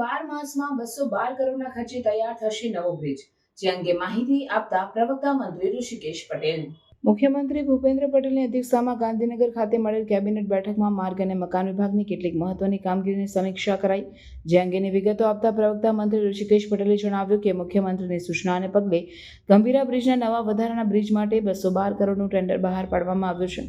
12 માસમાં 212 કરોડના ખર્ચે તૈયાર થશે નવો બ્રિજ, જે અંગે માહિતી આપતા પ્રવક્તા મંત્રી ઋષિકેશ પટેલ. મુખ્યમંત્રી ભૂપેન્દ્ર પટેલની અધ્યક્ષતામાં ગાંધીનગર ખાતે મળેલ કેબિનેટ બેઠકમાં માર્ગ અને મકાન વિભાગની કેટલીક મહત્વની કામગીરીની સમીક્ષા કરાઈ, જે અંગેની વિગતો આપતા પ્રવક્તા મંત્રી ઋષિકેશ પટેલે જણાવ્યું કે મુખ્યમંત્રીની સૂચનાને પગલે ગંભીરા બ્રિજના નવા વધારાના બ્રિજ માટે 212 કરોડનું ટેન્ડર બહાર પાડવામાં આવ્યું છે.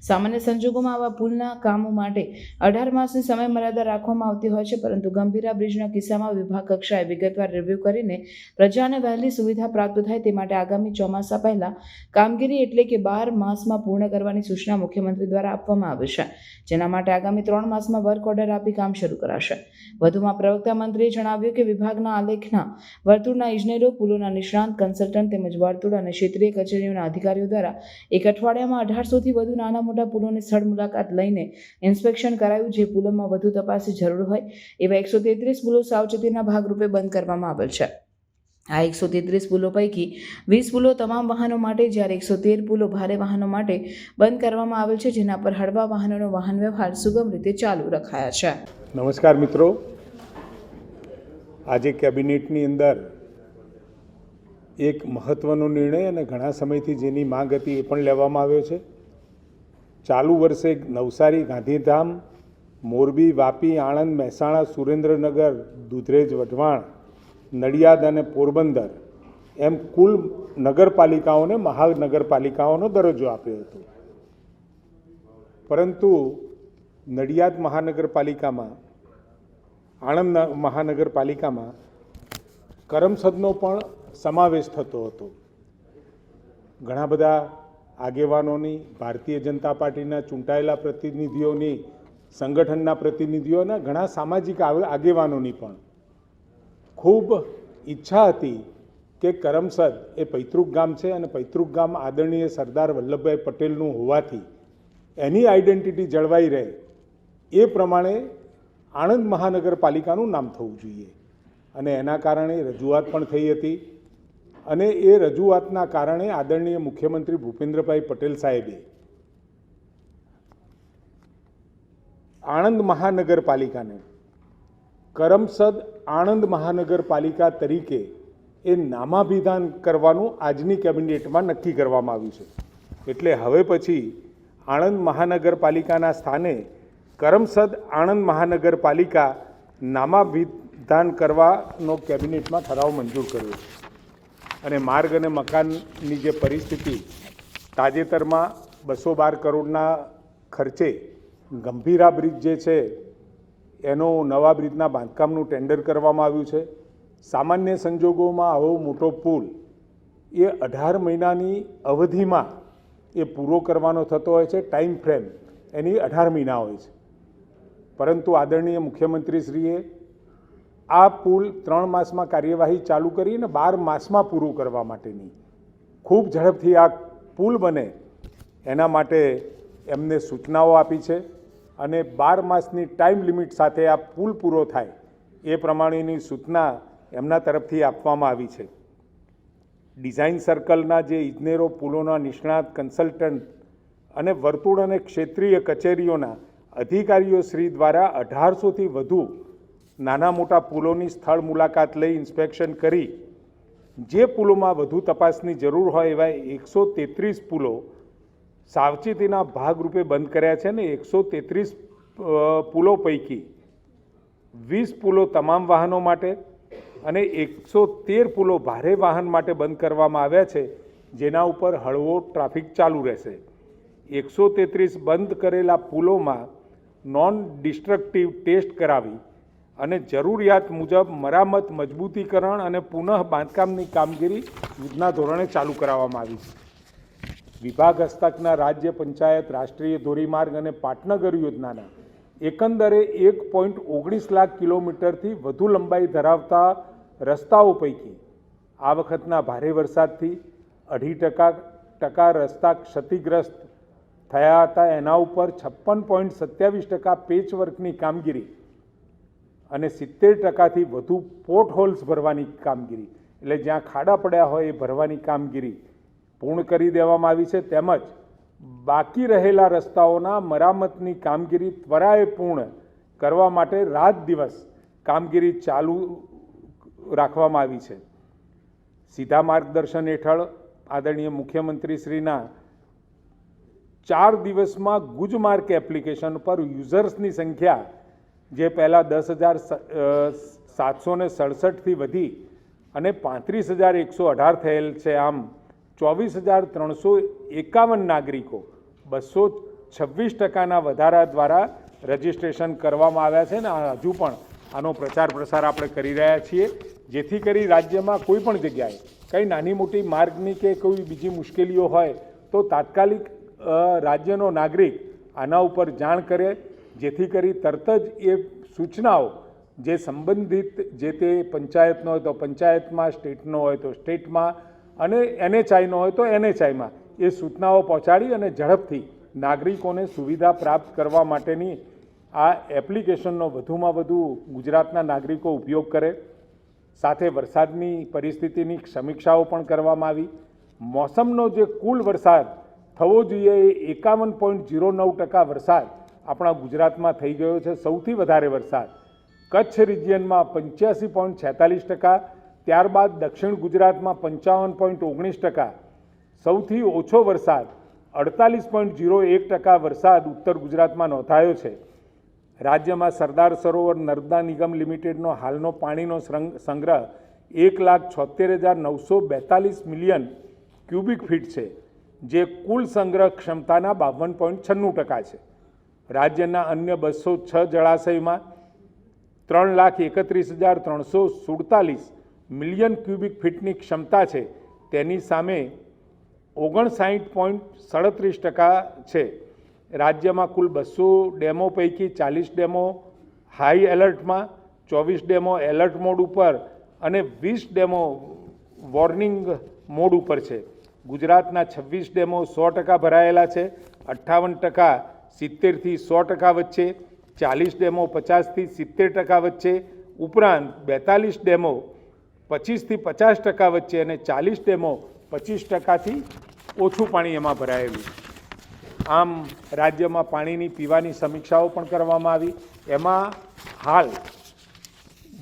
સામાન્ય સંજોગોમાં આવા પુલના કામો માટે 18 માસની સમયમર્યાદા રાખવામાં આવતી હોય છે, પરંતુ ગંભીરા બ્રિજના કિસ્સામાં વિભાગ કક્ષાએ વિગતવાર રિવ્યૂ કરીને પ્રજાને વહેલી સુવિધા પ્રાપ્ત થાય તે માટે આગામી ચોમાસા પહેલા કામગીરી એટલે કે 12 માસમાં પૂર્ણ કરવાની સૂચના મુખ્યમંત્રી દ્વારા આપવામાં આવી છે, જેના માટે આગામી 3 માસમાં વર્ક ઓર્ડર આપી કામ શરૂ કરાશે. વધુમાં પ્રવક્તા મંત્રીએ જણાવ્યું કે વિભાગના આલેખના વર્તુળના ઇજનેરો, પુલોના નિષ્ણાંત, કન્સલ્ટન્ટ તેમજ વર્તુળ અને ક્ષેત્રીય કચેરીઓના અધિકારીઓ દ્વારા એક અઠવાડિયામાં 1800થી વધુ નાના મોટા પુલોની સ્થળ મુલાકાત લઈને ઇન્સ્પેક્શન કરાયું. જે પુલોમાં વધુ તપાસની જરૂર હોય એવા 133 પુલો સાવચેતીના ભાગરૂપે બંધ કરવામાં આવેલ છે. આ 133 પુલો પૈકી 20 પુલો તમામ વાહનો માટે, જ્યારે 113 પુલો ભારે વાહનો માટે બંધ કરવામાં આવેલ છે, જેના પર હળવા વાહનોનો વાહન વ્યવહાર સુગમ રીતે ચાલુ રખાયા છે. નમસ્કાર મિત્રો, આજે કેબિનેટની અંદર એક મહત્વનો નિર્ણય અને ઘણા સમયથી જેની માંગ હતી એ પણ લેવામાં આવ્યો છે. ચાલુ વર્ષે નવસારી, ગાંધીધામ, મોરબી, વાપી, આણંદ, મહેસાણા, સુરેન્દ્રનગર, દુધરેજ, વઢવાણ, નડિયાદ અને પોરબંદર એમ કુલ નગરપાલિકાઓને મહાનગરપાલિકાઓનો દરજ્જો આપ્યો હતો. પરંતુ નડિયાદ મહાનગરપાલિકામાં, આણંદ મહાનગરપાલિકામાં કરમસદનો પણ સમાવેશ થતો હતો. ઘણા બધા આગેવાનોની, ભારતીય જનતા પાર્ટીના ચૂંટાયેલા પ્રતિનિધિઓની, સંગઠનના પ્રતિનિધિઓના, ઘણા સામાજિક આગેવાનોની પણ ખૂબ ઈચ્છા હતી કે કરમસદ એ પૈતૃક ગામ છે અને પૈતૃક ગામ આદરણીય સરદાર વલ્લભભાઈ પટેલનું હોવાથી એની આઈડેન્ટિટી જળવાઈ રહે એ પ્રમાણે આણંદ મહાનગરપાલિકાનું નામ થવું જોઈએ. અને એના કારણે રજૂઆત પણ થઈ હતી અને એ રજૂઆતના કારણે આદરણીય મુખ્યમંત્રી ભૂપેન્દ્રભાઈ પટેલ સાહેબે આણંદ મહાનગરપાલિકાને કરમસદ આણંદ મહાનગરપાલિકા તરીકે એ નામાભિધાન કરવાનું આજની કેબિનેટમાં નક્કી કરવામાં આવ્યું છે. એટલે હવે પછી આણંદ મહાનગરપાલિકાના સ્થાને કરમસદ આણંદ મહાનગરપાલિકા નામાભિધાન કરવાનો કેબિનેટમાં ઠરાવ મંજૂર કર્યો છે. અને માર્ગ અને મકાનની જે પરિસ્થિતિ, તાજેતરમાં 212 કરોડના ખર્ચે ગંભીરા બ્રિજ જે છે એનો નવા બ્રિજના બાંધકામનું ટેન્ડર કરવામાં આવ્યું છે. સામાન્ય સંજોગોમાં આવો મોટો પુલ એ 18 મહિનાની અવધિમાં એ પૂરો કરવાનો થતો હોય છે. ટાઈમ ફ્રેમ એની 18 મહિના હોય છે. પરંતુ આદરણીય મુખ્યમંત્રીશ્રીએ આ પુલ 3 માસમાં કાર્યવાહી ચાલુ કરીને 12 માસમાં પૂરું કરવા માટેની, ખૂબ ઝડપથી આ પુલ બને એના માટે એમને સૂચનાઓ આપી છે. અને 12 માસની ટાઈમ લિમિટ સાથે આ પુલ પૂરો થાય એ પ્રમાણેની સૂચના એમના તરફથી આપવામાં આવી છે. ડિઝાઇન સર્કલના જે ઇજનેરો, પુલોના નિષ્ણાત, કન્સલ્ટન્ટ અને વર્તુળ અને ક્ષેત્રીય કચેરીઓના અધિકારીઓ શ્રી દ્વારા 1800થી વધુ નાના મોટા પુલોની સ્થળ મુલાકાત લઈ ઇન્સ્પેક્શન કરી જે પુલોમાં વધુ તપાસની જરૂર હોય એવા 133 પુલો સાવચેતીના ભાગરૂપે બંધ કર્યા છે. ને 133 પુલો પૈકી 20 પુલો તમામ વાહનો માટે અને 113 પુલો ભારે વાહન માટે બંધ કરવામાં આવ્યા છે, જેના ઉપર હળવો ટ્રાફિક ચાલુ રહેશે. 133 બંધ કરેલા પુલોમાં નોન ડિસ્ટ્રક્ટિવ ટેસ્ટ કરાવી અને જરૂરિયાત મુજબ મરામત, મજબૂતીકરણ અને પુનઃ બાંધકામની કામગીરી યુદ્ધના ધોરણે ચાલુ કરાવવામાં આવી છે. વિભાગ હસ્તકના રાજ્ય પંચાયત, રાષ્ટ્રીય ધોરીમાર્ગ અને પાટનગર યોજનાના એકંદરે 1.19 લાખ કિલોમીટરથી વધુ લંબાઈ ધરાવતા રસ્તાઓ પૈકી આ વખતના ભારે વરસાદથી 2.5% રસ્તા ક્ષતિગ્રસ્ત થયા હતા. એના ઉપર 56.27% પેચવર્કની કામગીરી અને 70%થી વધુ પોર્ટ હોલ્સ ભરવાની કામગીરી, એટલે જ્યાં ખાડા પડ્યા હોય એ ભરવાની કામગીરી પૂર્ણ કરી દેવામાં આવી છે. તેમજ બાકી રહેલા રસ્તાઓના મરામતની કામગીરી ત્વરાએ પૂર્ણ કરવા માટે રાત દિવસ કામગીરી ચાલુ રાખવામાં આવી છે. સીધા માર્ગદર્શન હેઠળ આદરણીય મુખ્યમંત્રીશ્રીના 4 દિવસમાં ગુજમાર્ક એપ્લિકેશન પર યુઝર્સની સંખ્યા જે પહેલાં 10,767થી વધી અને 35,118 થયેલ છે, આમ 24,351 નાગરિકો 226% વધારા દ્વારા રજિસ્ટ્રેશન કરવામાં આવ્યા છે. ને હજુ પણ આનો પ્રચાર પ્રસાર આપણે કરી રહ્યા છીએ, જેથી કરી રાજ્યમાં કોઈ પણ જગ્યાએ કંઈ નાની મોટી માર્ગની કે કોઈ બીજી મુશ્કેલીઓ હોય તો તાત્કાલિક રાજ્યનો નાગરિક આના ઉપર જાણ કરે, જેથી કરી તરત જ એ સૂચનાઓ જે સંબંધિત જે તે પંચાયતનો હોય તો પંચાયતમાં, સ્ટેટનો હોય તો સ્ટેટમાં અને NHIનો હોય તો NHIમાં એ સૂચનાઓ પહોંચાડી અને ઝડપથી નાગરિકોને સુવિધા પ્રાપ્ત કરવા માટેની આ એપ્લિકેશનનો વધુમાં વધુ ગુજરાતના નાગરિકો ઉપયોગ કરે. સાથે વરસાદની પરિસ્થિતિની સમીક્ષાઓ પણ કરવામાં આવી. મોસમનો જે કુલ વરસાદ થવો જોઈએ એ 51.09% વરસાદ આપણા ગુજરાતમાં થઈ ગયો છે. સૌથી વધારે વરસાદ કચ્છ રિજિયનમાં 85.46%, ત્યારબાદ દક્ષિણ ગુજરાતમાં 55.19%, સૌથી ઓછો વરસાદ 48.01% વરસાદ ઉત્તર ગુજરાતમાં નોંધાયો છે. રાજ્યમાં સરદાર સરોવર નર્મદા નિગમ લિમિટેડનો હાલનો પાણીનો સંગ્રહ 1,76,942 મિલિયન ક્યુબિક ફીટ છે, જે કુલ સંગ્રહ ક્ષમતાના 52.96% છે. રાજ્યના અન્ય 206 જળાશયમાં 3,31,347 મિલિયન ક્યુબિક ફીટની ક્ષમતા છે. તેની સામે 59.37% છે. રાજ્યમાં કુલ 200 ડેમો પૈકી 40 ડેમો હાઈ એલર્ટમાં, 24 ડેમો એલર્ટ મોડ ઉપર અને 20 ડેમો વોર્નિંગ મોડ ઉપર છે. ગુજરાતના 26 ડેમો 100% ભરાયેલા છે, 58% 70થી 100% વચ્ચે, 40 ડેમો 50થી 70% વચ્ચે, ઉપરાંત 42 ડેમો 25થી 50% વચ્ચે અને 40 ડેમો 25%થી ઓછું પાણી એમાં ભરાયેલું. આમ રાજ્યમાં પાણીની પીવાની સમીક્ષાઓ પણ કરવામાં આવી. એમાં હાલ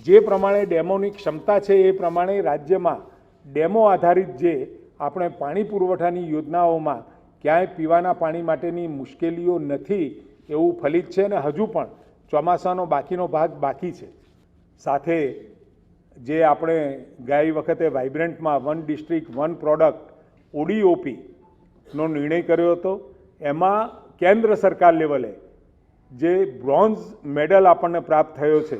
જે પ્રમાણે ડેમોની ક્ષમતા છે એ પ્રમાણે રાજ્યમાં ડેમો આધારિત જે આપણે પાણી પુરવઠાની યોજનાઓમાં ક્યાંય પીવાના પાણી માટેની મુશ્કેલીઓ નથી એવું ફલિત છે અને હજુ પણ ચોમાસાનો બાકીનો ભાગ બાકી છે. સાથે જે આપણે ગઈ વખતે વાઇબ્રન્ટમાં વન ડિસ્ટ્રિક્ટ વન પ્રોડક્ટ ODOPનો નિર્ણય કર્યો હતો, એમાં કેન્દ્ર સરકાર લેવલે જે બ્રોન્ઝ મેડલ આપણને પ્રાપ્ત થયો છે.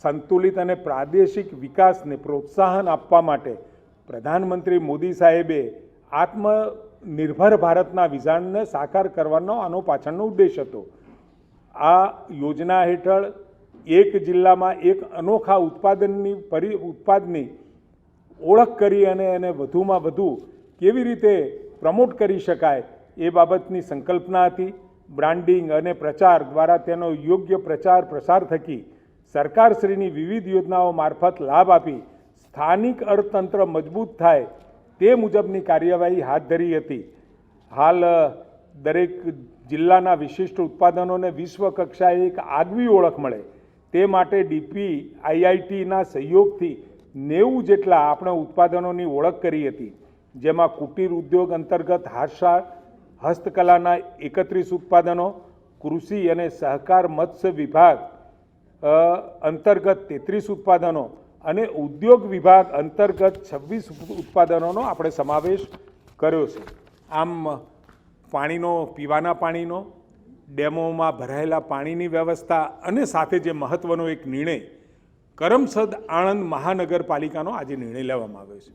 સંતુલિત અને પ્રાદેશિક વિકાસને પ્રોત્સાહન આપવા માટે પ્રધાનમંત્રી મોદી સાહેબે આત્મનિર્ભર ભારતના વિઝનને સાકાર કરવાનો આનો પાછળનો ઉદ્દેશ હતો. આ યોજના હેઠળ એક જિલ્લામાં એક અનોખા ઉત્પાદની ઓળખ કરી અને એને વધુમાં વધુ કેવી રીતે પ્રમોટ કરી શકાય એ બાબતની સંકલ્પના હતી. બ્રાન્ડિંગ અને પ્રચાર દ્વારા તેનો યોગ્ય પ્રચાર પ્રસાર થકી સરકારશ્રીની વિવિધ યોજનાઓ મારફત લાભ આપી સ્થાનિક અર્થતંત્ર મજબૂત થાય તે મુજબની કાર્યવાહી હાથ ધરી હતી. હાલ દરેક જિલ્લાના વિશિષ્ટ ઉત્પાદનોને વિશ્વ કક્ષાએ એક આગવી ઓળખ મળે તે માટે DPIITના સહયોગથી 90 જેટલા આપણે ઉત્પાદનોની ઓળખ કરી હતી, જેમાં કુટીર ઉદ્યોગ અંતર્ગત હસ્તકલાના 31 ઉત્પાદનો, કૃષિ અને સહકાર મત્સ્ય વિભાગ અંતર્ગત 33 ઉત્પાદનો અને ઉદ્યોગ વિભાગ અંતર્ગત 26 ઉત્પાદનોનો આપણે સમાવેશ કર્યો છે. આમ પાણીનો, પીવાના પાણીનો, ડેમોમાં ભરાયેલા પાણીની વ્યવસ્થા અને સાથે જે મહત્ત્વનો એક નિર્ણય કરમસદ આણંદ મહાનગરપાલિકાનો આજે નિર્ણય લેવામાં આવ્યો છે.